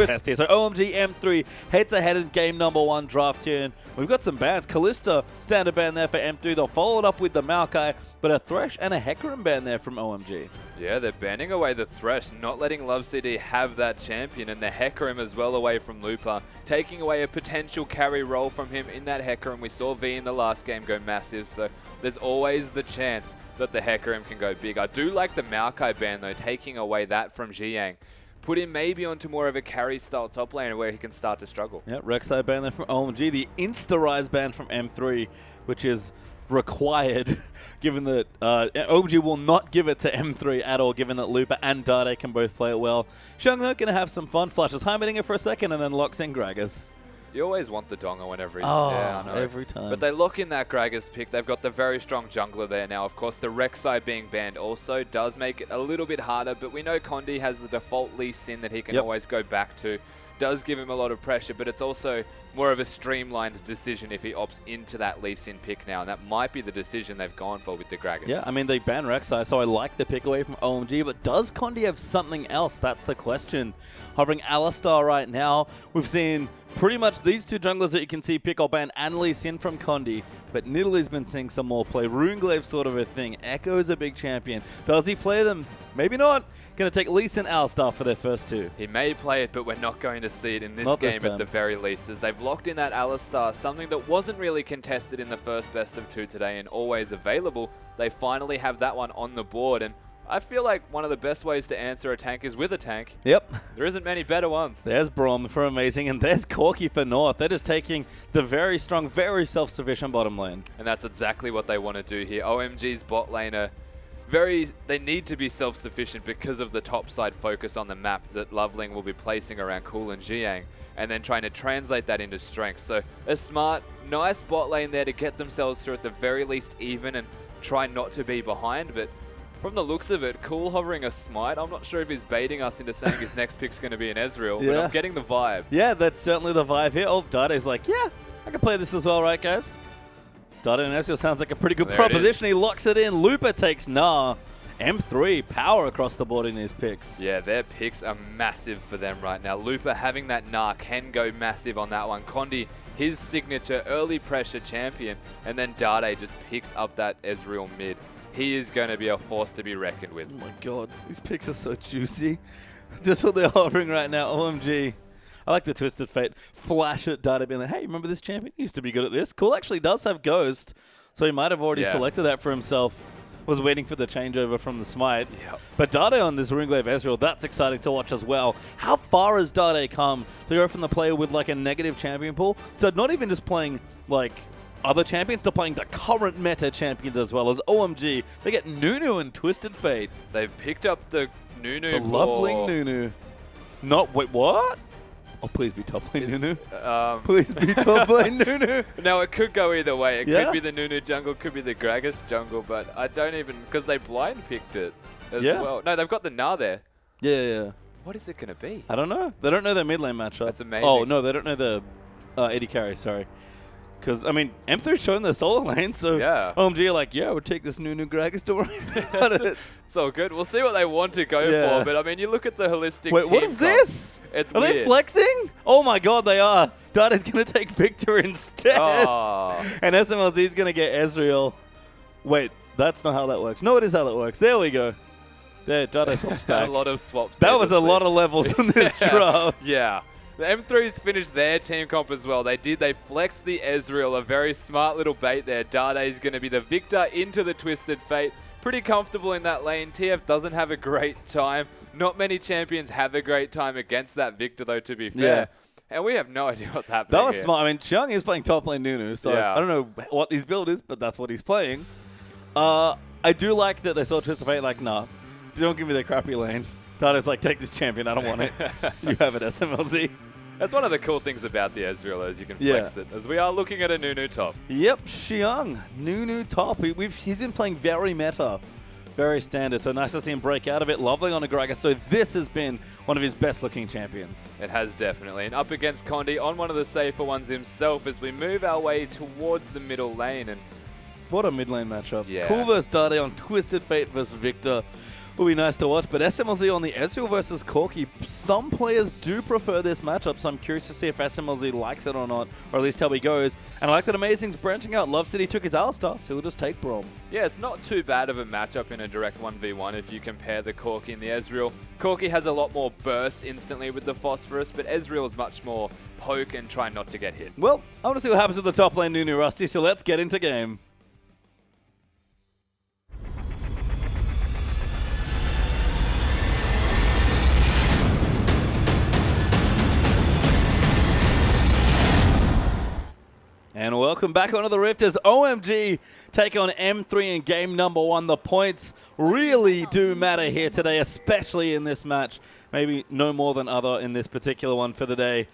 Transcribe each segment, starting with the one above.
Test here. So OMG M3 heads ahead in game number 1 draft here, and we've got some bans. Callista standard ban there for M3. They'll follow it up with the Maokai, but a Thresh and a Hecarim ban there from OMG. Yeah, they're banning away the Thresh, not letting Love CD have that champion, and the Hecarim as well away from Lupa, taking away a potential carry role from him in that Hecarim. We saw V in the last game go massive, so there's always the chance that the Hecarim can go big. I do like the Maokai ban though, taking away that from Ziyang. Put him maybe onto more of a carry-style top laner where he can start to struggle. Yeah, Rek'Sai ban there from OMG. The Insta-Rise ban from M3, which is required, given that OMG will not give it to M3 at all, given that Lupa and Dade can both play it well. Xianghe going to have some fun. Flashes Heimerdinger for a second and then locks in Gragas. You always want the Donga whenever yeah, I know. Every time. But they lock in that Gragas pick. They've got the very strong jungler there now. Of course, the Rek'Sai being banned also does make it a little bit harder, but we know Condi has the default Lee Sin that he can always go back to. Does give him a lot of pressure, but it's also more of a streamlined decision if he opts into that Lee Sin pick now, and that might be the decision they've gone for with the Gragas. Yeah, I mean, they ban Rek'Sai, so I like the pick away from OMG, but does Condi have something else? That's the question. Hovering Alistar right now, we've seen pretty much these two junglers that you can see pick or ban and Lee Sin from Condi, but Nidalee's been seeing some more play. Runeglave's sort of a thing. Echo's a big champion. Does he play them? Maybe not. Going to take Lee Sin Alistar for their first two. He may play it, but we're not going to see it in this game at the very least, as they've locked in that Alistar, something that wasn't really contested in the first best of 2 today and always available. They finally have that one on the board, and I feel like one of the best ways to answer a tank is with a tank. Yep. There isn't many better ones. There's Braum for amazing, and there's Corki for North. They're just taking the very strong, very self-sufficient bottom lane. And that's exactly what they want to do here. OMG's bot lane are they need to be self-sufficient because of the top side focus on the map that Loveling will be placing around Cool and Ziyang, and then trying to translate that into strength. So a smart, nice bot lane there to get themselves through at the very least even and try not to be behind, but from the looks of it, Cool hovering a smite. I'm not sure if he's baiting us into saying his next pick's going to be an Ezreal, but I'm getting the vibe. Yeah, that's certainly the vibe here. Oh, Dade's like, yeah, I can play this as well, right, guys? Dade and Ezreal sounds like a pretty good proposition. He locks it in. Lupa takes Gnar. M3, power across the board in these picks. Yeah, their picks are massive for them right now. Lupa having that Gnar can go massive on that one. Condi, his signature early pressure champion, and then Dade just picks up that Ezreal mid. He is going to be a force to be reckoned with. Oh my god, these picks are so juicy. Just what they're hovering right now, OMG. I like the Twisted Fate. Flash at Dade being like, hey, remember this champion? He used to be good at this. Cool actually does have Ghost, so he might have already selected that for himself. Was waiting for the changeover from the Smite. Yep. But Dade on this Runglaive Ezreal, that's exciting to watch as well. How far has Dade come to go from the player with like a negative champion pool to not even just playing like other champions, to playing the current meta champions as well as OMG. They get Nunu and Twisted Fate. They've picked up the Nunu The Loveling Nunu. Wait, what? Oh, please be top lane Nunu. Please be top lane Nunu. No, it could go either way. It could be the Nunu jungle, could be the Gragas jungle, but I don't even, because they blind picked it as well. No, they've got the Gnar there. Yeah. What is it going to be? I don't know. They don't know their mid lane matchup. That's amazing. Oh, no, they don't know the AD carry, sorry. Because, I mean, M3's showing the solo lane, so OMG are like, yeah, we'll take this Nunu Gragas, don't worry about it. It's all good. We'll see what they want to go for, but I mean, you look at the holistic Wait, team what is this? It's Are they flexing? Oh my god, they are. Dade's going to take Victor instead. Oh. And SMLZ's going to get Ezreal. Wait, that's not how that works. No, it is how that works. There we go. There, Dade swaps back. A lot of swaps. That was a lot of levels in this draft. Yeah. The M3's finished their team comp as well. They flexed the Ezreal, a very smart little bait there. Dade's going to be the victor into the Twisted Fate. Pretty comfortable in that lane. TF doesn't have a great time. Not many champions have a great time against that victor, though, to be fair. And we have no idea what's happening. That was smart. I mean, Xiang is playing top lane Nunu, so I don't know what his build is, but that's what he's playing. I do like that they saw Twisted Fate like, nah, don't give me the crappy lane. Dade's like, take this champion. I don't want it. You have it, SMLZ. That's one of the cool things about the Ezreal, is you can flex it, as we are looking at a Nunu top. Yep, Xiang, Nunu top. He's been playing very meta, very standard, so nice to see him break out of it. Lovely on a Gragas, so this has been one of his best-looking champions. It has definitely, and up against Condi on one of the safer ones himself as we move our way towards the middle lane. And what a mid lane matchup. Cool versus Dade on Twisted Fate versus Victor. will be nice to watch. But SMLZ on the Ezreal versus Corki, some players do prefer this matchup, so I'm curious to see if SMLZ likes it or not, or at least how he goes. And I like that Amazing's branching out. Love City took his Alistar, so he'll just take Braum. Yeah, it's not too bad of a matchup in a direct 1v1 if you compare the Corki and the Ezreal. Corki has a lot more burst instantly with the Phosphorus, but Ezreal is much more poke and try not to get hit. Well, I want to see what happens with the top lane, Nunu Rusty, so let's get into game. And welcome back onto the Rift as OMG take on M3 in game number 1. The points really do matter here today, especially in this match. Maybe no more than other in this particular one for the day.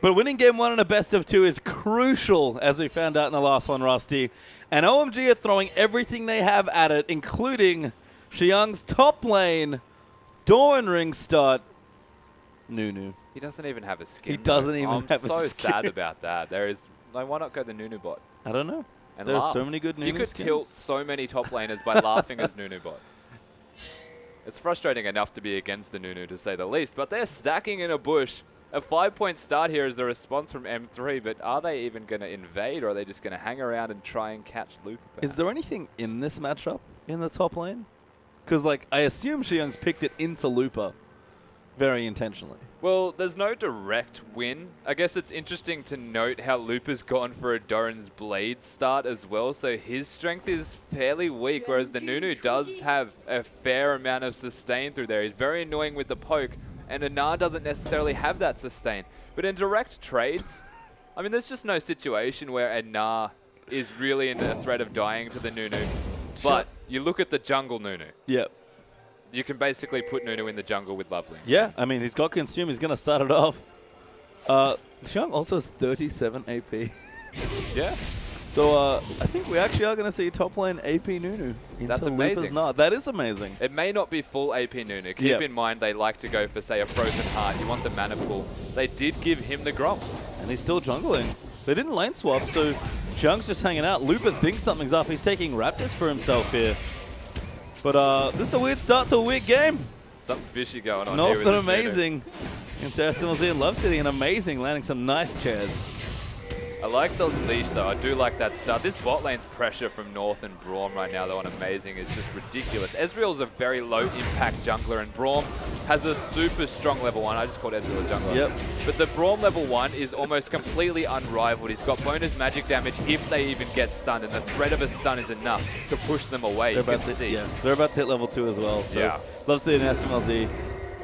But winning game 1 in a best of 2 is crucial, as we found out in the last one, Rusty. And OMG are throwing everything they have at it, including Xiang's top lane, Dawn Ring start, Nunu. He doesn't even have a skin. He doesn't even have a skin. I'm so sad about that. There is... Like, why not go the Nunu bot? I don't know. And There's laugh. so many good Nunu You could skins. tilt so many top laners by laughing as Nunu bot. It's frustrating enough to be against the Nunu, to say the least, but they're stacking in a bush. A 5-point start here is a response from M3, but are they even going to invade, or are they just going to hang around and try and catch Lupa? Is there anything in this matchup in the top lane? Because, like, I assume Xiang's picked it into Lupa very intentionally. Well, there's no direct win. I guess it's interesting to note how Lupa's gone for a Doran's Blade start as well, so his strength is fairly weak, whereas the Nunu does have a fair amount of sustain through there. He's very annoying with the poke, and Anar doesn't necessarily have that sustain. But in direct trades, I mean, there's just no situation where Anar is really in a threat of dying to the Nunu. But you look at the jungle Nunu. Yep. You can basically put Nunu in the jungle with Lovely. Yeah, I mean, he's got Consume. He's going to start it off. Xiang also has 37 AP. Yeah. So I think we actually are going to see top lane AP Nunu. That's amazing. Not. That is amazing. It may not be full AP Nunu. Keep in mind they like to go for, say, a Frozen Heart. You want the mana pool. They did give him the Grom. And he's still jungling. They didn't lane swap, so Xiang's just hanging out. Lupa thinks something's up. He's taking Raptors for himself here. But this is a weird start to a weird game. Something fishy going on North here with and this amazing into SMLZ and Love City, and amazing landing some nice chairs. I like the leash though. I do like that start. This bot lane's pressure from North and Braum right now though on Amazing is just ridiculous. Ezreal's a very low impact jungler and Braum has a super strong level 1. I just called Ezreal a jungler. Yep. But the Braum level 1 is almost completely unrivaled. He's got bonus magic damage if they even get stunned, and the threat of a stun is enough to push them away. They're about to hit level 2 as well. So Love City and SMLZ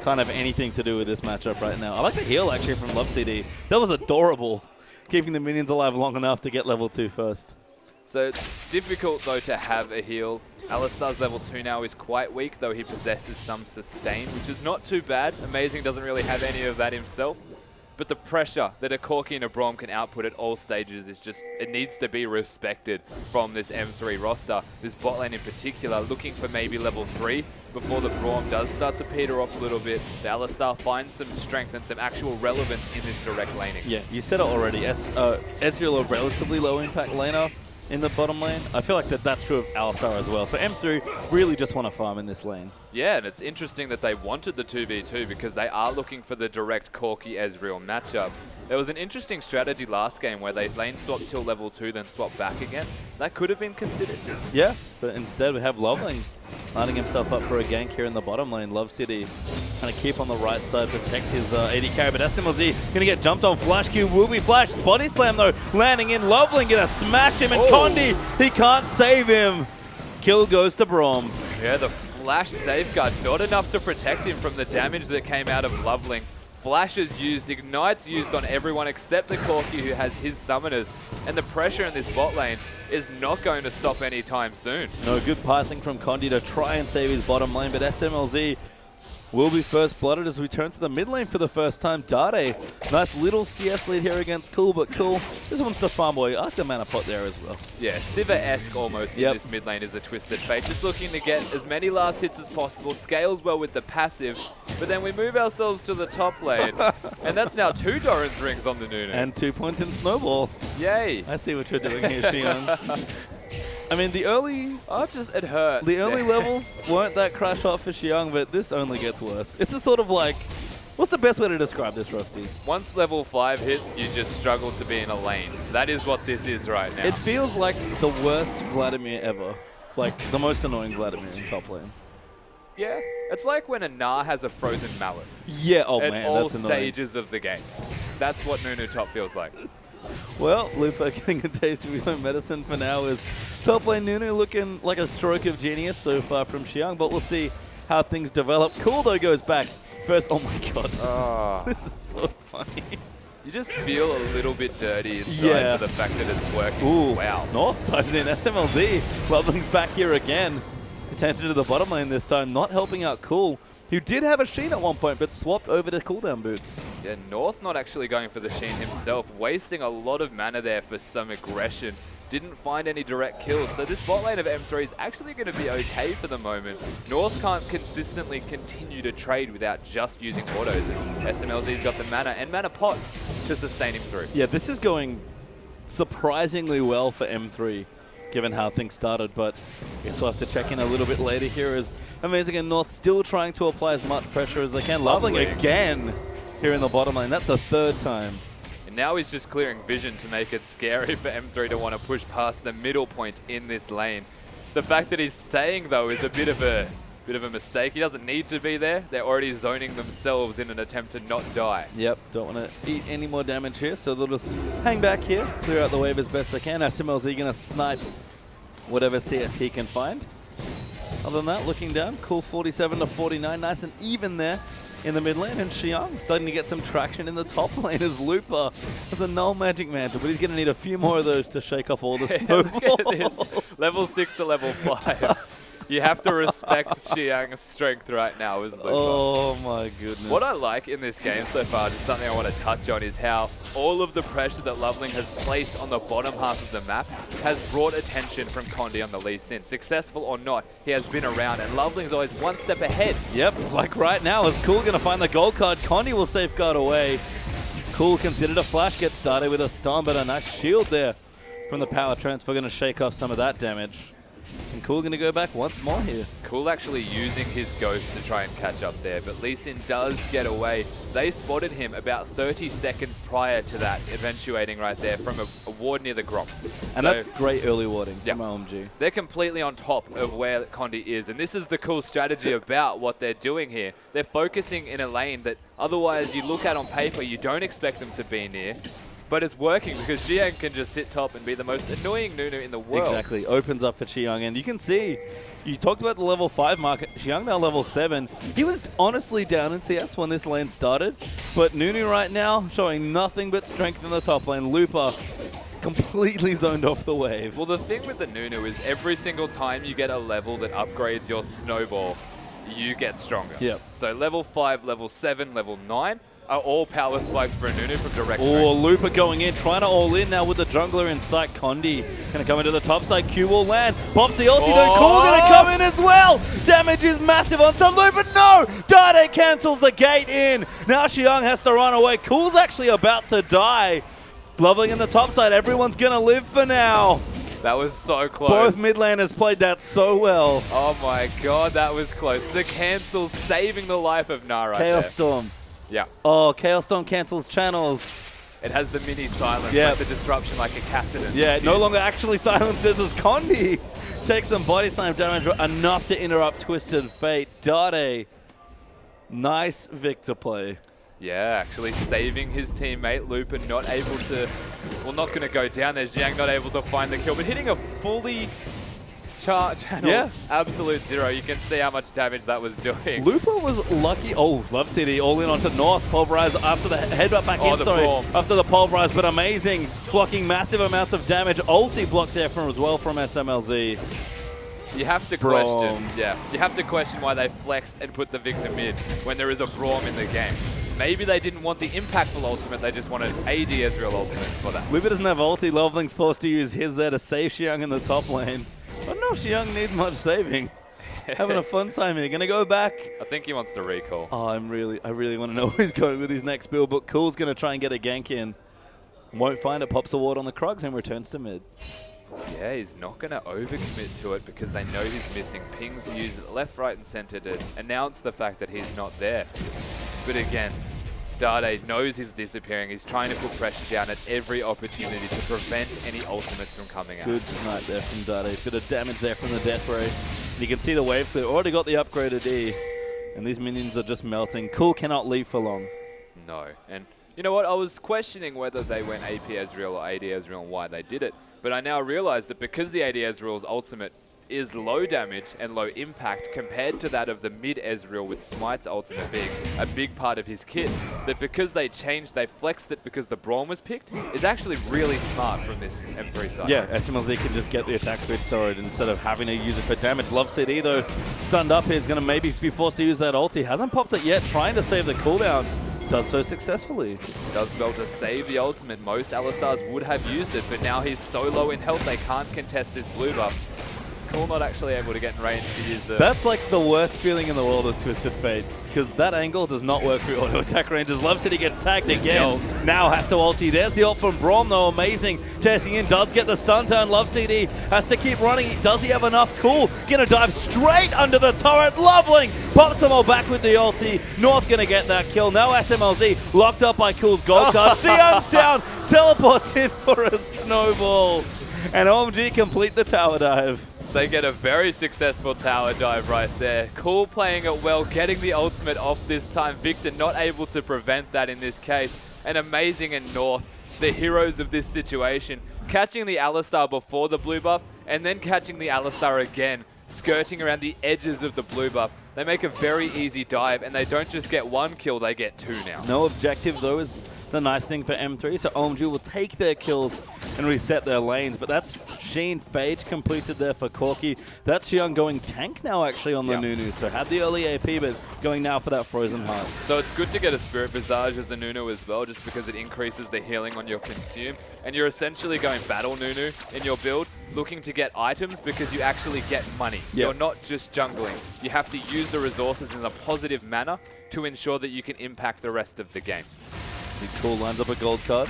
can't have anything to do with this matchup right now. I like the heal actually from Love City. That was adorable. Keeping the minions alive long enough to get level 2 first. So it's difficult, though, to have a heal. Alistar's level 2 now is quite weak, though he possesses some sustain, which is not too bad. Amazing doesn't really have any of that himself. But the pressure that a Corki and a Braum can output at all stages is just, it needs to be respected from this M3 roster. This bot lane in particular, looking for maybe level 3 before the Braum does start to peter off a little bit. The Alistar finds some strength and some actual relevance in this direct laning. Yeah, you said it already. Ezreal a relatively low impact laner in the bottom lane. I feel like that's true of Alistar as well. So M3 really just want to farm in this lane. Yeah, and it's interesting that they wanted the 2v2 because they are looking for the direct Corki-Ezreal matchup. There was an interesting strategy last game where they lane swapped till level 2, then swapped back again. That could have been considered. Yeah, but instead we have Loveling lining himself up for a gank here in the bottom lane. Love City trying to keep on the right side, protect his AD carry, but SMLZ going to get jumped on. Flash Q will be flashed. Body slam though, landing in. Loveling going to smash him, and Condi, he can't save him. Kill goes to Braum. Yeah, the flash safeguard, not enough to protect him from the damage that came out of Loveling. Flash is used, Ignite's used on everyone except the Corki who has his summoners. And the pressure in this bot lane is not going to stop anytime soon. No, good pathing from Condi to try and save his bottom lane, but SMLZ will be first blooded as we turn to the mid lane for the first time. Dade, nice little CS lead here against Cool, but Cool just wants to farm away. I like the mana pot there as well. Yeah, Sivir-esque almost in this mid lane is a Twisted Fate. Just looking to get as many last hits as possible, scales well with the passive, but then we move ourselves to the top lane, and that's now 2 Doran's rings on the Nunu. And 2 points in Snowball. Yay. I see what you're doing here, Xiang. I mean, the early it hurts. The early levels weren't that crash hot for Xiang, but this only gets worse. It's a sort of like, what's the best way to describe this, Rusty? Once level 5 hits, you just struggle to be in a lane. That is what this is right now. It feels like the worst Vladimir ever. Like, the most annoying Vladimir in top lane. Yeah. It's like when a Gnar has a frozen mallet. Yeah, oh at man, all that's annoying. stages of the game. That's what Nunu top feels like. Well, Lupa getting a taste of his own medicine for now is top lane Nunu looking like a stroke of genius so far from Xiang, but we'll see how things develop. Cool though goes back first. Oh my god, this is so funny. You just feel a little bit dirty inside for the fact that it's working. Ooh, wow. North dives in, SMLZ. Loveling's back here again. Attention to the bottom lane this time, not helping out Cool, who did have a Sheen at one point, but swapped over to cooldown boots. Yeah, North not actually going for the Sheen himself, wasting a lot of mana there for some aggression. Didn't find any direct kills, so this bot lane of M3 is actually going to be okay for the moment. North can't consistently continue to trade without just using autos. And SMLZ's got the mana and mana pots to sustain him through. Yeah, this is going surprisingly well for M3, given how things started, but I guess we'll have to check in a little bit later here as Amazing and North still trying to apply as much pressure as they can. Loveling again here in the bottom lane. That's the third time. And now he's just clearing vision to make it scary for M3 to want to push past the middle point in this lane. The fact that he's staying, though, is a bit of a mistake. He doesn't need to be there. They're already zoning themselves in an attempt to not die. Yep, don't want to eat any more damage here, so they'll just hang back here, clear out the wave as best they can. SMLZ going to snipe whatever CS he can find. Other than that, looking down, cool 47 to 49, nice and even there in the mid lane, and Xiang starting to get some traction in the top lane as Lupa has a null magic mantle, but he's going to need a few more of those to shake off all the snowballs. Look at this. Level 6 to level 5. You have to respect Xiang's strength right now as Lupa. Oh my goodness. What I like in this game so far, just something I want to touch on, is how all of the pressure that Loveling has placed on the bottom half of the map has brought attention from Condi on the Lee Sin. Successful or not, he has been around, and Loveling's always one step ahead. Yep, like right now, is Cool going to find the gold card? Condi will safeguard away. Cool considered a flash, get started with a stun, but a nice shield there from the power transfer, going to shake off some of that damage. And Cool going to go back once more here. Cool actually using his ghost to try and catch up there, but Lee Sin does get away. They spotted him about 30 seconds prior to that, eventuating right there from a ward near the Gromp. And so, that's great early warding from OMG. They're completely on top of where Condi is, and this is the cool strategy about what they're doing here. They're focusing in a lane that otherwise you look at on paper, you don't expect them to be near. But it's working because Xiang can just sit top and be the most annoying Nunu in the world. Exactly. Opens up for Xiang. And you can see, you talked about the level 5 mark. Xiang now level 7. He was honestly down in CS when this lane started. But Nunu right now showing nothing but strength in the top lane. Lupa completely zoned off the wave. Well, the thing with the Nunu is every single time you get a level that upgrades your snowball, you get stronger. Yep. So level 5, level 7, level 9. Are all power spikes for a Nunu from direct strength. Oh, Lupa going in, trying to all in now with the jungler in sight. Condi going to come into the top side. Q will land. Pops the ulti, though. Cool going to come in as well. Damage is massive onto Lupa. No! Dade cancels the gate in. Now Xiang has to run away. Cool's actually about to die. Loveling in the top side. Everyone's going to live for now. That was so close. Both mid laners played that so well. Oh my god, that was close. The cancel saving the life of Gnar right Chaos there. Storm. Yeah. Oh, Chaos Storm cancels channels. It has the mini silence, like the disruption, like a Cassidon. Yeah, it no longer actually silences as Condi takes some body slam damage, enough to interrupt Twisted Fate. Dade, nice Victor play. Yeah, actually saving his teammate. Lupin not able to, well, not going to go down there. Xiang not able to find the kill, but hitting a fully channel, absolute zero. You can see how much damage that was doing. Lupa was lucky. Oh, Love City all in onto North. Pulverize after the headbutt back in, after the Pulverize, but amazing. Blocking massive amounts of damage. Ulti blocked there from as well from SMLZ. You have to question, you have to question why they flexed and put the Victor mid when there is a Braum in the game. Maybe they didn't want the impactful ultimate, they just wanted AD Ezreal ultimate for that. Lupa doesn't have ulti. Loveling's forced to use his there to save Xiang in the top lane. I don't know if Xiang needs much saving. Having a fun time here. Gonna go back. I think he wants to recall. Oh, I really want to know where he's going with his next build, but Cool's gonna try and get a gank in. Won't find it, pops a ward on the Krugs and returns to mid. Yeah, he's not going to overcommit to it because they know he's missing pings. He uses it left, right, and center to announce the fact that he's not there. But again, Dade knows he's disappearing. He's trying to put pressure down at every opportunity to prevent any ultimates from coming out. Good snipe there from Dade. Bit of damage there from the death ray. And you can see the wave clear. Already got the upgraded E. And these minions are just melting. Cool cannot leave for long. No. And you know what? I was questioning whether they went AP Ezreal or AD Ezreal and why they did it. But I now realize that because the AD Ezreal's ultimate is low damage and low impact compared to that of the mid Ezreal with Smite's ultimate being a big part of his kit, that because they changed, they flexed it because the Braum was picked, is actually really smart from this M3 side. Yeah, SMLZ can just get the attack speed storage instead of having to use it for damage. Love CD though, stunned up here, is going to maybe be forced to use that ulti. Hasn't popped it yet, trying to save the cooldown. Does so successfully. Does well to save the ultimate. Most Alistars would have used it, but now he's so low in health they can't contest this blue buff. Cool not actually able to get in range to use the... That's like the worst feeling in the world as Twisted Fate, because that angle does not work for your auto attack ranges. Love City gets tagged again. Now has to ulti. There's the ult from Braum though, amazing. Chasing in, does get the stun turn. Love CD has to keep running. Does he have enough? Cool. Gonna dive straight under the turret. Loveling pops them all back with the ulti. North gonna get that kill. Now SMLZ locked up by Cool's gold card. Xiang's down, teleports in for a snowball. And OMG complete the tower dive. They get a very successful tower dive right there. Cool playing it well, getting the ultimate off this time. Victor not able to prevent that in this case. And amazing in North, the heroes of this situation, catching the Alistar before the blue buff and then catching the Alistar again, skirting around the edges of the blue buff. They make a very easy dive and they don't just get one kill, they get two now. No objective though is the nice thing for M3, so OMG will take their kills and reset their lanes, but that's Sheen Phage completed there for Corki. That's Xiang going tank now actually on the Nunu, so had the early AP, but going now for that Frozen Heart. So it's good to get a Spirit Visage as a Nunu as well, just because it increases the healing on your consume, and you're essentially going Battle Nunu in your build, looking to get items because you actually get money. Yep. You're not just jungling. You have to use the resources in a positive manner to ensure that you can impact the rest of the game. Big Cool lines up a gold card.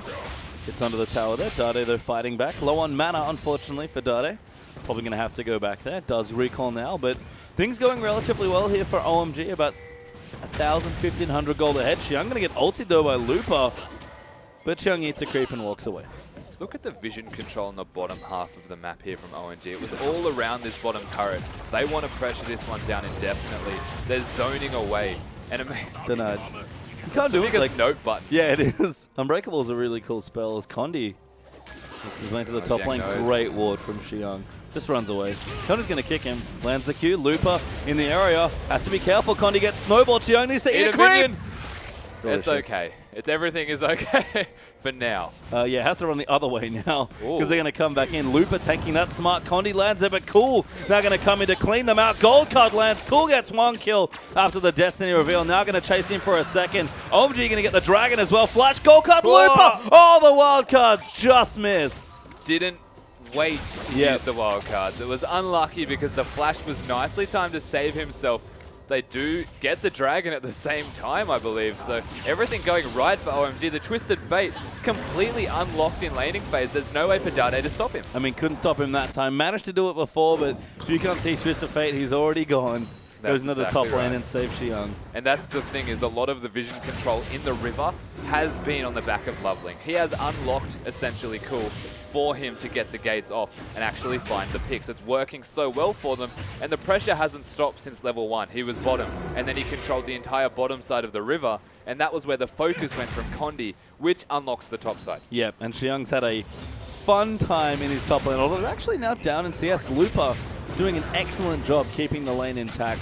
Gets under the tower there. Dade though fighting back. Low on mana, unfortunately, for Dade. Probably going to have to go back there. Does recall now, but things going relatively well here for OMG. About 1,000, 1,500 gold ahead. Xiang going to get ulted though by Looper. But Xiang eats a creep and walks away. Look at the vision control in the bottom half of the map here from OMG. It was all around this bottom turret. They want to pressure this one down indefinitely. They're zoning away. And amazing. Denied. You can't do it like note button. Yeah, it is. Unbreakable is a really cool spell. As Condi makes his way to the top lane, great ward from Xiang. Just runs away. Condi's going to kick him. Lands the Q. Looper in the area. Has to be careful. Condi gets snowballed. Xiang needs to eat a creep. It's okay. Everything is okay for now. Yeah, has to run the other way now because they're going to come back in. Looper tanking that smart. Condi lands there, but Cool now going to come in to clean them out. Gold card lands. Cool gets one kill after the Destiny reveal. Now going to chase him for a second. OMG going to get the Dragon as well. Flash, gold card, Looper. Oh, the wild cards just missed. Didn't wait to use the wild cards. It was unlucky because the flash was nicely timed to save himself. They do get the Dragon at the same time, I believe. So everything going right for OMG. The Twisted Fate completely unlocked in laning phase. There's no way for Dade to stop him. I mean, couldn't stop him that time. Managed to do it before, but if you can't see Twisted Fate, he's already gone. Goes into the top lane and saves Xiang. And that's the thing, is a lot of the vision control in the river has been on the back of Loveling. He has unlocked, essentially, Cool for him to get the gates off and actually find the picks. It's working so well for them, and the pressure hasn't stopped since level 1. He was bottom, and then he controlled the entire bottom side of the river, and that was where the focus went from Condi, which unlocks the top side. Yep, and Xiang's had a fun time in his top lane, although they're actually now down in CS. Looper doing an excellent job keeping the lane intact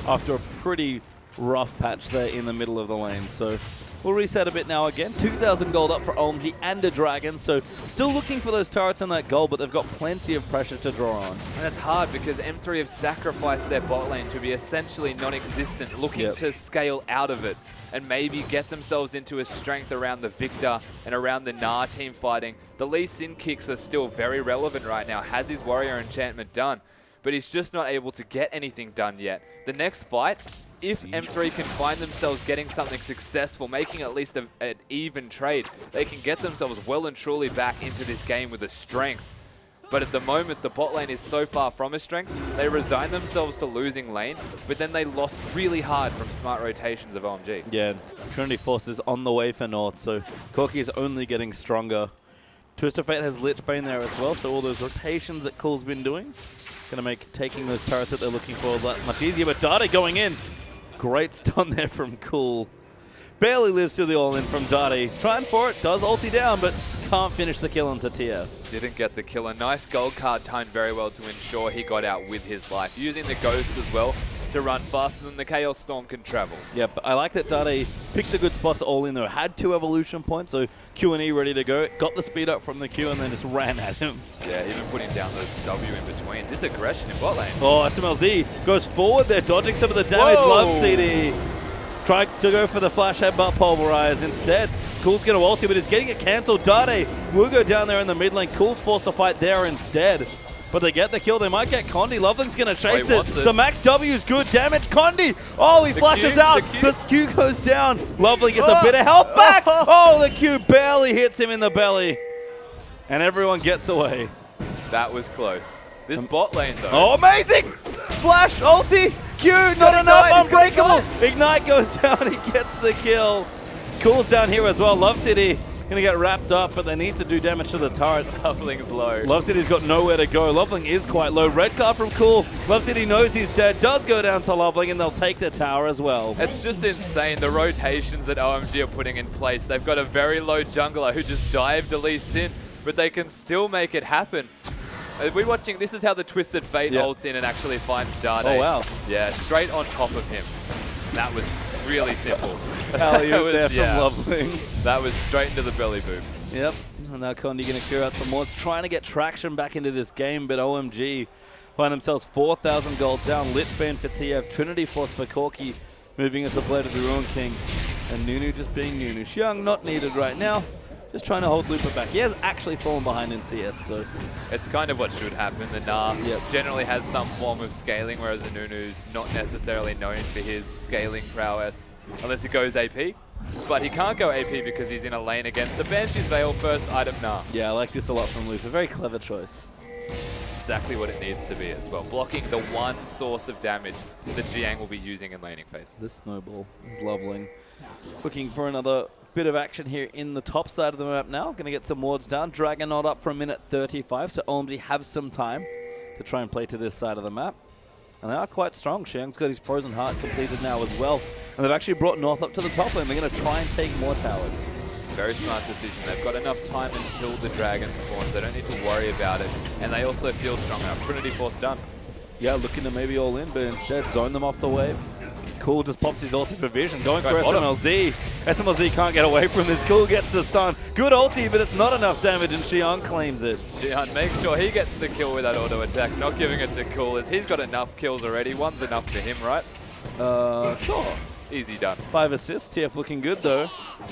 after a pretty rough patch there in the middle of the lane. So we'll reset a bit now again. 2,000 gold up for OMG and a Dragon. So still looking for those turrets and that gold, but they've got plenty of pressure to draw on. And it's hard because M3 have sacrificed their bot lane to be essentially non-existent, looking to scale out of it and maybe get themselves into a strength around the Victor and around the Nah team fighting. The Lee Sin kicks are still very relevant right now. Has his warrior enchantment done, but he's just not able to get anything done yet. The next fight, if M3 can find themselves getting something successful, making at least an even trade, they can get themselves well and truly back into this game with a strength. But at the moment, the bot lane is so far from a strength, they resign themselves to losing lane, but then they lost really hard from smart rotations of OMG. Yeah, Trinity Force is on the way for North, so Corki is only getting stronger. Twisted Fate has Lich Bane there as well, so all those rotations that Cool's been doing, gonna make taking those turrets that they're looking for that much easier. But Dade going in. Great stun there from Cool. Barely lives through the all-in from Dade. He's trying for it, does ulti down, but can't finish the kill onto TF. Didn't get the kill. A nice gold card timed very well to ensure he got out with his life. Using the Ghost as well to run faster than the Chaos Storm can travel. Yep, I like that Dade picked a good spot to all-in though. Had 2 evolution points, so Q&E ready to go. Got the speed up from the Q and then just ran at him. Yeah, even putting down the W in between. This aggression in bot lane. Oh, SMLZ goes forward there, dodging some of the damage. Whoa. Love CD. Tried to go for the flash headbutt pulverize. Instead, Cool's going to ulti, but he's getting it cancelled. Dade will go down there in the mid lane. Cool's forced to fight there instead. But they get the kill. They might get Condi. Loveling's going to chase it. The max W is good damage. Condi. Oh, he flashes out. The Q goes down. Lovely gets a bit of health back. Oh, the Q barely hits him in the belly. And everyone gets away. That was close. This bot lane, though. Oh, amazing! Flash, ulti, Q, not enough, unbreakable. Ignite goes down, he gets the kill. Cool's down here as well. Love City gonna get wrapped up, but they need to do damage to the turret. Loveling's low. Love City's got nowhere to go. Loveling is quite low. Red card from Cool. Love City knows he's dead, does go down to Loveling, and they'll take the tower as well. It's just insane, the rotations that OMG are putting in place. They've got a very low jungler who just dived Elise in, but they can still make it happen. We're watching, this is how the Twisted Fate ults in and actually finds Dade. Oh, wow. Yeah, straight on top of him. That was really simple. Alley-oop there from Loveling. That was straight into the belly boom. Yep, and now Condi going to clear out some more. It's trying to get traction back into this game, but OMG find themselves 4,000 gold down. Lich Bane for TF, Trinity Force for Corki, moving into Blade of the Ruin King, and Nunu just being Nunu. Xiang not needed right now. Just trying to hold Looper back. He has actually fallen behind in CS, so... It's kind of what should happen. The Nah generally has some form of scaling, whereas the Nunu's not necessarily known for his scaling prowess, unless it goes AP. But he can't go AP because he's in a lane against the Banshee's Veil first item Nah. Yeah, I like this a lot from Looper. Very clever choice. Exactly what it needs to be as well. Blocking the one source of damage that Jiang will be using in laning phase. This snowball is Loveling. Looking for another bit of action here in the top side of the map now. Going to get some wards down. Dragon not up for a minute 35, so OMG have some time to try and play to this side of the map. And they are quite strong. Xiang's got his Frozen Heart completed now as well. And they've actually brought North up to the top lane. They're going to try and take more towers. Very smart decision. They've got enough time until the Dragon spawns. They don't need to worry about it. And they also feel strong enough. Trinity Force done. Yeah, looking to maybe all in, but instead zone them off the wave. Cool just pops his ulti for vision, going for SMLZ. SMLZ can't get away from this. Cool gets the stun. Good ulti, but it's not enough damage, and Xiang claims it. Xiang makes sure he gets the kill with that auto attack, not giving it to Cool, as he's got enough kills already. One's enough for him, right? Sure. Easy done. 5 assists. TF looking good, though.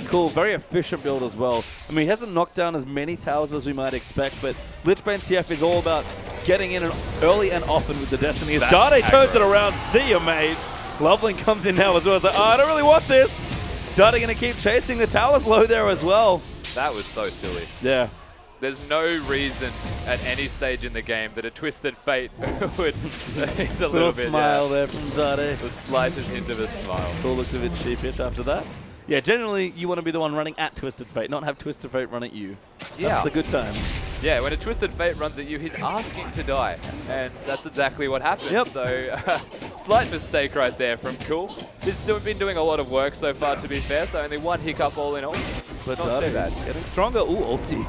Cool, very efficient build as well. I mean, he hasn't knocked down as many towers as we might expect, but Lich Bane TF is all about getting in early and often with the Destiny. As Dade turns it around, see ya, mate. Loveling comes in now as well. It's like, oh, I don't really want this. Dade going to keep chasing. The tower's low there as well. That was so silly. Yeah. There's no reason at any stage in the game that a Twisted Fate would... He's a little bit, smile there from Dade. The slightest hint of a smile. Cool looks a bit sheepish after that. Yeah, generally you want to be the one running at Twisted Fate, not have Twisted Fate run at you. That's the good times. Yeah, when a Twisted Fate runs at you, he's asking to die. And that's exactly what happened. Yep. So, slight mistake right there from Cool. He's been doing a lot of work so far, to be fair, so only one hiccup all in all. But not too bad. Getting stronger. Ooh, ulti.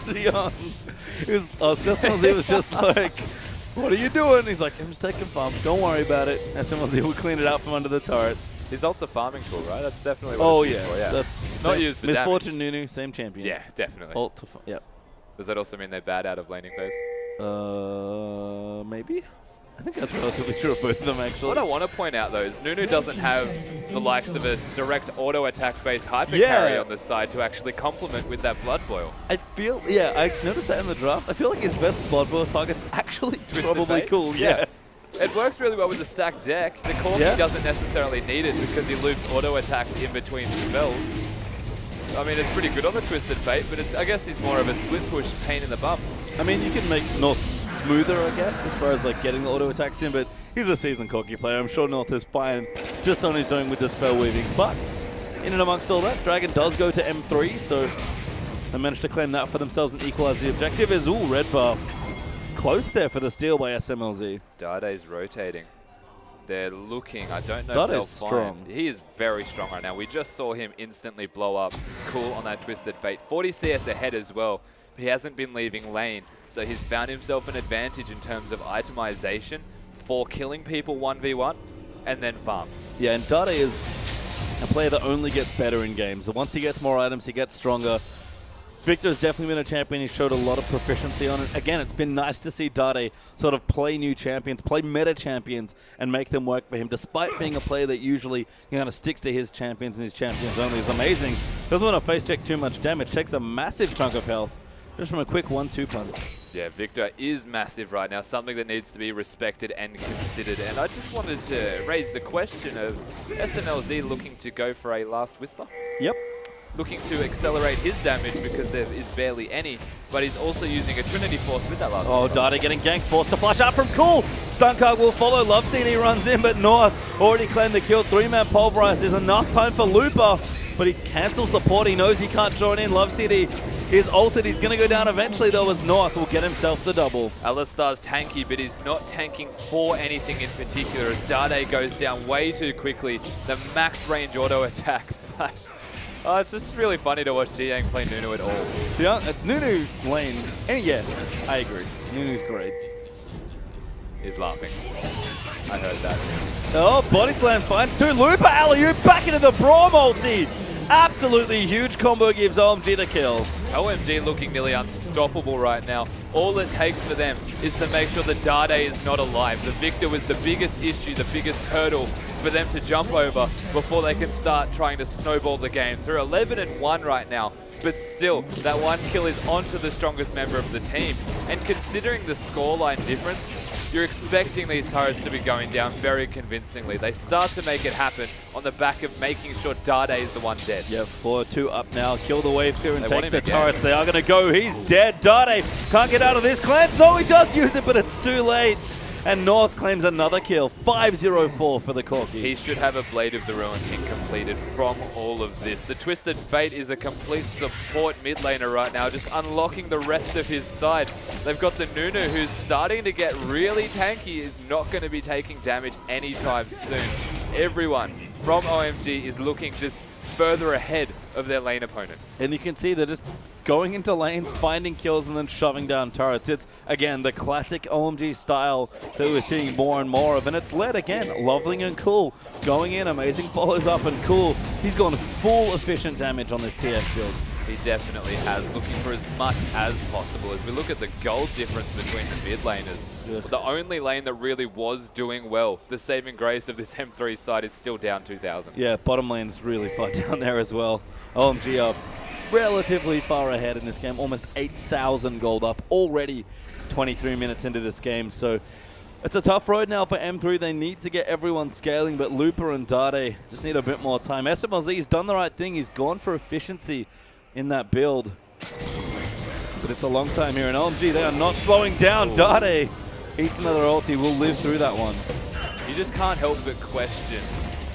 Xiang. SMLZ was just like, what are you doing? He's like, I'm just taking farm. Don't worry about it. SMLZ will clean it out from under the turret. His ult's a farming tool, right? That's definitely what it's used for, yeah. That's not used for Misfortune damage. Nunu, same champion. Yeah, definitely. Ult to yep. Does that also mean they're bad out of laning phase? Maybe? I think that's relatively true of both of them, actually. What I want to point out, though, is Nunu doesn't have the likes of a direct auto attack-based hyper carry on the side to actually complement with that Blood Boil. I feel, I noticed that in the draft. I feel like his best Blood Boil target's actually probably Cool. Yeah. It works really well with the stacked deck. The Corki doesn't necessarily need it because he loops auto attacks in between spells. I mean, it's pretty good on the Twisted Fate, but I guess he's more of a split push pain in the bum. I mean, you can make North smoother, I guess, as far as like getting the auto attacks in, but he's a seasoned Corki player. I'm sure North is fine just on his own with the spell weaving. But in and amongst all that, Dragon does go to M3, so they managed to claim that for themselves and equalize the objective. Is all red buff close there for the steal by SMLZ. Dade's rotating. They're looking. I don't know Dade if they'll is strong. find. He is very strong right now. We just saw him instantly blow up cool on that Twisted Fate. 40 CS ahead as well. He hasn't been leaving lane, so he's found himself an advantage in terms of itemization for killing people 1v1 and then farm. Yeah, and Dade is a player that only gets better in games. So once he gets more items, he gets stronger. Victor's definitely been a champion. He showed a lot of proficiency on it. Again, it's been nice to see Dade sort of play new champions, play meta champions, and make them work for him, despite being a player that usually kind of sticks to his champions and his champions only. Is amazing. Doesn't want to face check too much damage. Takes a massive chunk of health just from a quick 1-2 punch. Yeah, Victor is massive right now, something that needs to be respected and considered. And I just wanted to raise the question of SMLZ looking to go for a last whisper? Yep. Looking to accelerate his damage because there is barely any, but he's also using a Trinity Force with that last whisper. Dade getting ganked, forced to flash out from Cool. Stun card will follow. Love CD runs in, but North already claimed the kill. 3-man pulverize. There's enough time for Looper, but he cancels the port. He knows he can't join in. Love CD is ulted. He's going to go down eventually, though, as North will get himself the double. Alistar's tanky, but he's not tanking for anything in particular as Dade goes down way too quickly. The max range auto attack flash. It's just really funny to watch Jiang play Nunu at all. Yeah, Nunu lane, and yeah, I agree. Nunu's great. He's laughing. I heard that. Oh, body slam finds two. Looper alley-oop back into the Brawl multi. Absolutely huge combo gives OMG the kill. OMG looking nearly unstoppable right now. All it takes for them is to make sure that Dade is not alive. The Victor was the biggest issue, the biggest hurdle for them to jump over before they can start trying to snowball the game. They're 11-1 right now, but still, that one kill is onto the strongest member of the team. And considering the scoreline difference, you're expecting these turrets to be going down very convincingly. They start to make it happen on the back of making sure Dade is the one dead. Yeah, 4-2 up now. Kill the wave clear and take the again. turrets. They are going to go. He's dead. Dade can't get out of this. Cleanse. No, he does use it, but it's too late. And North claims another kill. 5-0-4 for the Corki. He should have a Blade of the Ruin King completed from all of this. The Twisted Fate is a complete support mid laner right now, just unlocking the rest of his side. They've got the Nunu, who's starting to get really tanky, is not going to be taking damage anytime soon. Everyone from OMG is looking just further ahead of their lane opponent. And you can see they're just going into lanes, finding kills, and then shoving down turrets. It's, again, the classic OMG style that we're seeing more and more of. And it's led, again, Loveling and Cool going in. Amazing follows up, and Cool, he's gone full efficient damage on this TF build. He definitely has, looking for as much as possible. As we look at the gold difference between the mid laners, the only lane that really was doing well, the saving grace of this M3 side, is still down 2,000. Yeah, bottom lane's really far down there as well. OMG are relatively far ahead in this game, almost 8,000 gold up already 23 minutes into this game. So it's a tough road now for M3. They need to get everyone scaling, but Looper and Dade just need a bit more time. SMLZ's done the right thing. He's gone for efficiency in that build. But it's a long time here, and OMG, they are not slowing down. Dade eats another ulti. Will live through that one. You just can't help but question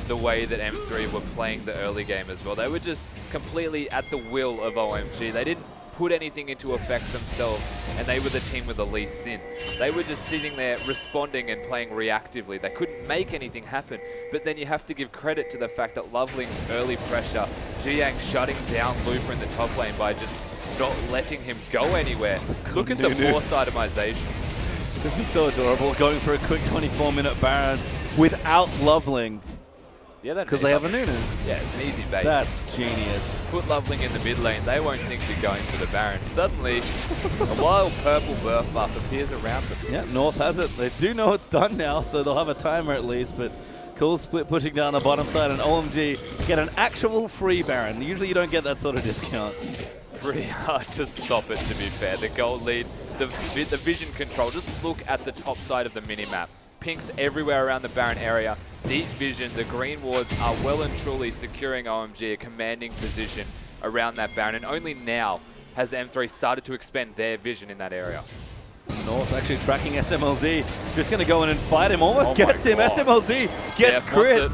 the way that M3 were playing the early game as well. They were just completely at the will of OMG. They didn't put anything into effect themselves, and they were the team with the least sin. They were just sitting there responding and playing reactively. They couldn't make anything happen, but then you have to give credit to the fact that Loveling's early pressure, Jiang shutting down Looper in the top lane by just not letting him go anywhere. Look at the forced itemization. This is so adorable, going for a quick 24-minute Baron without Loveling. Yeah, because they have a Nunu. Yeah, it's an easy bait. That's genius. Put Loveling in the mid lane, they won't think you're going for the Baron. Suddenly, a wild purple birth buff appears around them. Yeah, North has it. They do know it's done now, so they'll have a timer at least, but Cool split pushing down the bottom side, and OMG get an actual free Baron. Usually you don't get that sort of discount. Pretty hard to stop it, to be fair. The gold lead, the vision control, just look at the top side of the mini-map. Pinks everywhere around the Baron area. Deep vision, the green wards are well and truly securing OMG a commanding position around that Baron, and only now has M3 started to expend their vision in that area. North actually tracking SMLZ. Just going to go in and fight him. Almost gets him. God. SMLZ gets crit.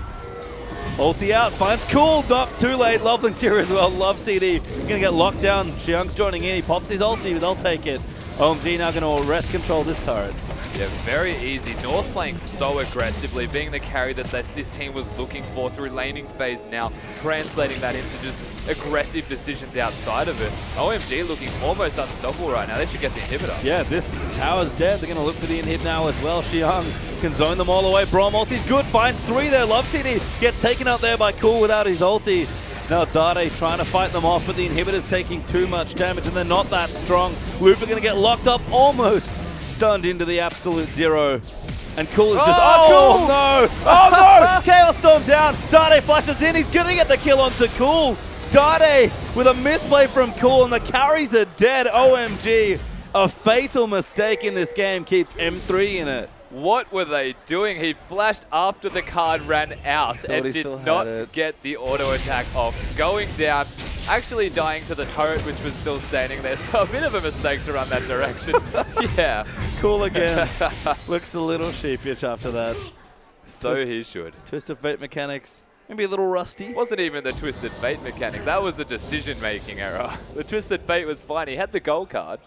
Ulti out, finds Cool, not too late. Loveling's here as well. Love CD. Gonna get locked down. Xiang's joining in. He pops his ulti, but they'll take it. OMG now gonna arrest control this turret. Yeah, very easy. North playing so aggressively, being the carry that this team was looking for through laning phase now, translating that into just aggressive decisions outside of it. OMG looking almost unstoppable right now. They should get the inhibitor. Yeah, this tower's dead. They're going to look for the inhib now as well. Xiang can zone them all away. Braum ulti's good, finds 3 there. Love CD gets taken out there by Cool without his ulti. Now Dade trying to fight them off, but the inhibitor's taking too much damage and they're not that strong. Looper going to get locked up, almost stunned into the absolute 0. And Cool is just, Cool! No! Oh no! Chaos Storm down, Dade flashes in, he's going to get the kill onto Cool. Dade with a misplay from Cool and the carries are dead. OMG, a fatal mistake in this game keeps M3 in it. What were they doing? He flashed after the card ran out and did not get the auto attack off. Going down, actually dying to the turret, which was still standing there. So a bit of a mistake to run that direction. Yeah. Cool again. Looks a little sheepish after that. So he should. Twist of Fate mechanics. Maybe a little rusty. Wasn't even the Twisted Fate mechanic. That was a decision-making error. The Twisted Fate was fine. He had the gold card.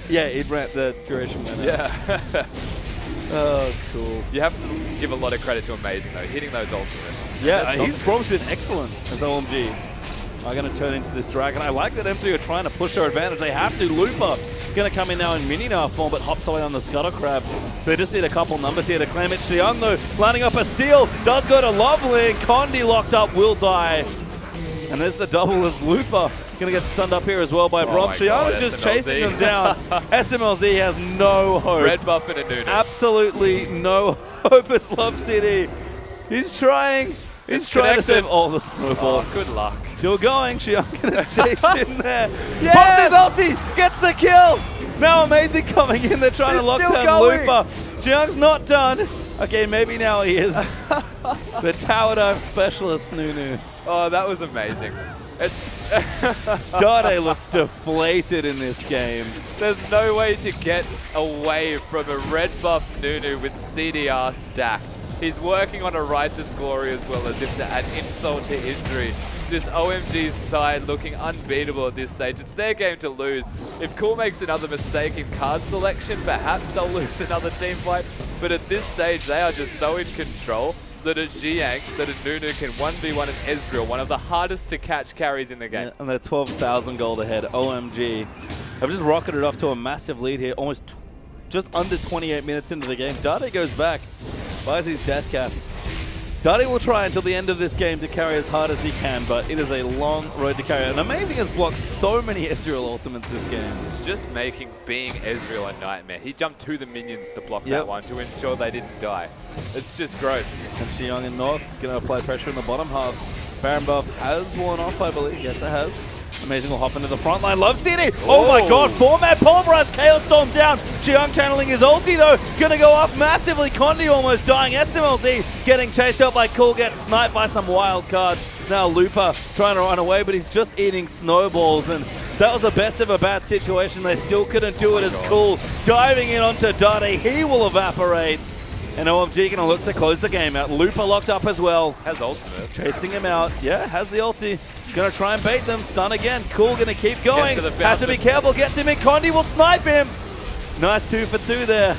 Yeah, it ran the duration went out. Yeah. Oh, cool. You have to give a lot of credit to Amazing, though, hitting those ultimates. Yeah, his Braum's been excellent as OMG. I'm going to turn into this dragon. I like that M3 are trying to push their advantage. They have to. Looper going to come in now in Mini-Nar form, but hops away on the Scuttle Crab. They just need a couple numbers here to claim it. Xiang, though, lining up a steal. Does go to Loveling. Condi locked up, will die. And there's the double as Looper going to get stunned up here as well by Braum. Xiang is just SMLZ. chasing them down. SMLZ has no hope. Red buff and a Nunu. Absolutely no hope as Love City. He's trying. He's trying to save all the snowball. Oh, good luck. Still going. Xiang going to chase in there. Yes! Pops his ulti. Gets the kill. Now Amazing coming in. They're trying to lock down Looper. Xiang's not done. Okay, maybe now he is. The tower dive specialist, Nunu. Oh, that was amazing. Dade looks deflated in this game. There's no way to get away from a red buff Nunu with CDR stacked. He's working on a Righteous Glory as well, as if to add insult to injury. This OMG side looking unbeatable at this stage. It's their game to lose. If Cool makes another mistake in card selection, perhaps they'll lose another team fight. But at this stage, they are just so in control that a Xiang, that a Nunu can 1v1 an Ezreal, one of the hardest to catch carries in the game. Yeah, and they're 12,000 gold ahead. OMG. I've just rocketed off to a massive lead here, almost just under 28 minutes into the game. Dade goes back, buys his death cap. Dade will try until the end of this game to carry as hard as he can, but it is a long road to carry. And Amazing has blocked so many Ezreal ultimates this game. It's just making being Ezreal a nightmare. He jumped to the minions to block that one to ensure they didn't die. It's just gross. And Xiang in North going to apply pressure in the bottom half. Baron buff has worn off, I believe. Yes, it has. Amazing will hop into the front line. Love CD. Oh my god. 4-man pulverize. Chaos Storm down. Xiang channeling his ulti though. Gonna go up massively. Condi almost dying. SMLZ getting chased out by Cool. Gets sniped by some wild cards. Now Looper trying to run away, but he's just eating snowballs. And that was the best of a bad situation. They still couldn't do it as Cool. Diving in onto Dade. He will evaporate. And OMG gonna look to close the game out. Looper locked up as well. Has ultimate. Chasing him out. Yeah, has the ulti. Gonna try and bait them. Stun again. Cool gonna keep going. Has to be careful. Gets him in. Condi will snipe him. Nice 2 for 2 there.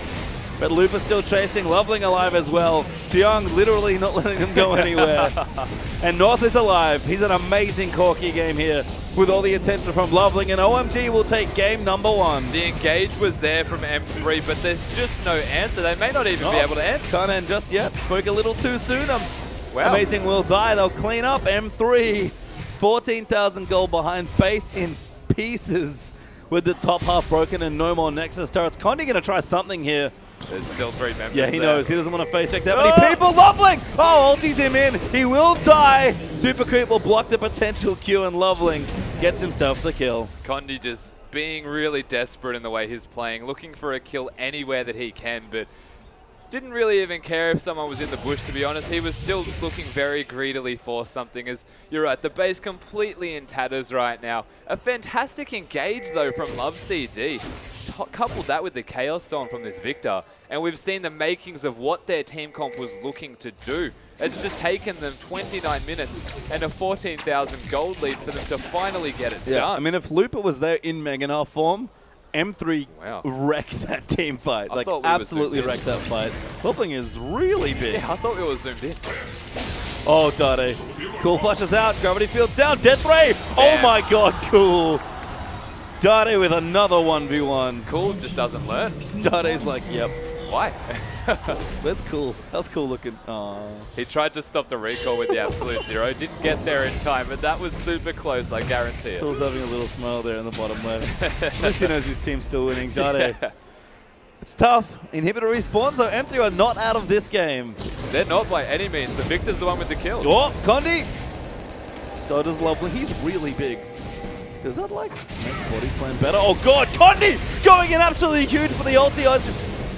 But Looper still chasing. Loveling alive as well. Xiang literally not letting him go anywhere. And North is alive. He's an amazing Corki game here with all the attention from Loveling. And OMG will take game number 1. The engage was there from M3, but there's just no answer. They may not even be able to end. Can't end just yet. Spoke a little too soon. Wow. Amazing will die. They'll clean up. M3. 14,000 gold behind, base in pieces with the top half broken and no more Nexus turrets. Condi going to try something here. There's still 3 members. Yeah, he knows. He doesn't want to face check that many people. Loveling! Oh, ultis him in. He will die. Super Creep will block the potential Q, and Loveling gets himself the kill. Condi just being really desperate in the way he's playing, looking for a kill anywhere that he can, but Didn't really even care if someone was in the bush, to be honest. He was still looking very greedily for something. As you're right, the base completely in tatters right now. A fantastic engage, though, from Love CD. Coupled that with the Chaos Storm from this Victor, and we've seen the makings of what their team comp was looking to do. It's just taken them 29 minutes and a 14,000 gold lead for them to finally get it done. I mean, if Looper was there in Meganar form, M3 Wow. wrecked that team fight. Like, absolutely wrecked that fight. Loopling is really big. Yeah, I thought we were zoomed in. Oh, Dade. Cool flushes out. Gravity field down. Death Ray. Oh, my God. Cool. Dade with another 1v1. Cool just doesn't learn. Dade's like, yep. Why? That's cool. That's cool looking. Aww. He tried to stop the recall with the Absolute Zero. Didn't get there in time, but that was super close, I guarantee it. Cool's having a little smile there in the bottom left. At least he knows his team's still winning. Dade. Yeah. It's tough. Inhibitor respawns, though. M3 are not out of this game. They're not by any means. The Victor's the one with the kill. Oh, Condi. Dade's lovely. He's really big. Does that, like, make body slam better? Oh, God. Condi going in absolutely huge for the ulti.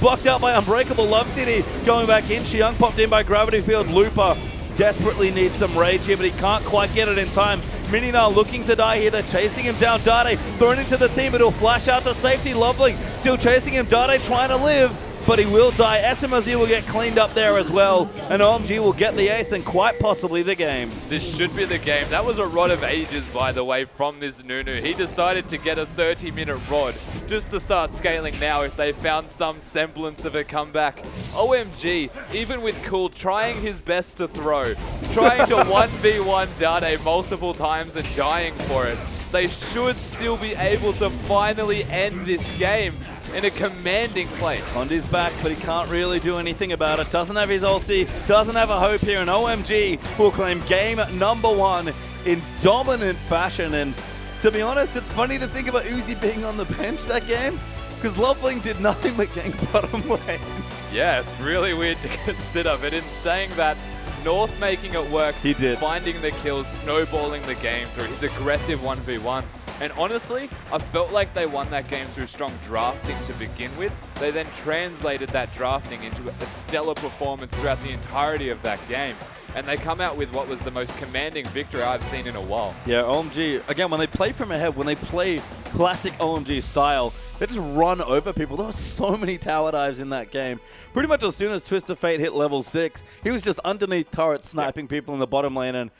Blocked out by Unbreakable. Love City going back in. Xiang popped in by Gravity Field. Looper desperately needs some rage here, but he can't quite get it in time. Mininar looking to die here. They're chasing him down. Dade thrown into the team, but he'll flash out to safety. Lovely still chasing him. Dade trying to live, but he will die. SMRZ will get cleaned up there as well, and OMG will get the ace and quite possibly the game. This should be the game. That was a rod of ages, by the way, from this Nunu. He decided to get a 30-minute rod just to start scaling now if they found some semblance of a comeback. OMG, even with Cool trying his best to throw, trying to 1v1 Dade multiple times and dying for it, they should still be able to finally end this game in a commanding place. Condi's back, but he can't really do anything about it. Doesn't have his ulti, doesn't have a hope here, and OMG will claim game number 1 in dominant fashion. And to be honest, it's funny to think about Uzi being on the bench that game, because Loveling did nothing but gang bottom lane. Yeah, it's really weird to consider, but in saying that, North making it work, he did. Finding the kills, snowballing the game through his aggressive 1v1s. And honestly, I felt like they won that game through strong drafting to begin with. They then translated that drafting into a stellar performance throughout the entirety of that game. And they come out with what was the most commanding victory I've seen in a while. Yeah, OMG, again, when they play from ahead, when they play classic OMG style, they just run over people. There were so many tower dives in that game. Pretty much as soon as Twisted Fate hit level 6, he was just underneath turrets sniping people in the bottom lane, and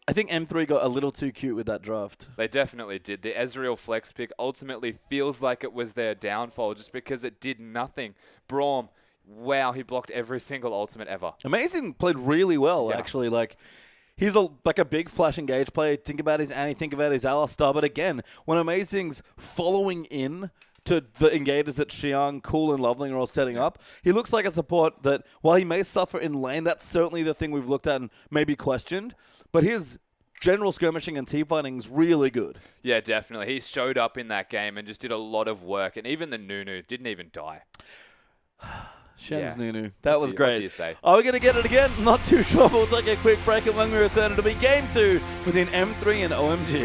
I think M3 got a little too cute with that draft. They definitely did. The Ezreal flex pick ultimately feels like it was their downfall just because it did nothing. Braum, wow, he blocked every single ultimate ever. Amazing played really well, actually. Like, he's like a big flash engage player. Think about his Annie, think about his Alistar. But again, when Amazing's following in to the engages that Xiang, Cool, and Loveling are all setting up, he looks like a support that, while he may suffer in lane, that's certainly the thing we've looked at and maybe questioned, but his general skirmishing and team fighting is really good. Yeah, definitely. He showed up in that game and just did a lot of work, and even the Nunu didn't even die. Shen's Nunu. That was great. What do you say? Are we going to get it again? Not too sure, but we'll take a quick break, and when we return, it'll be game 2 between M3 and OMG.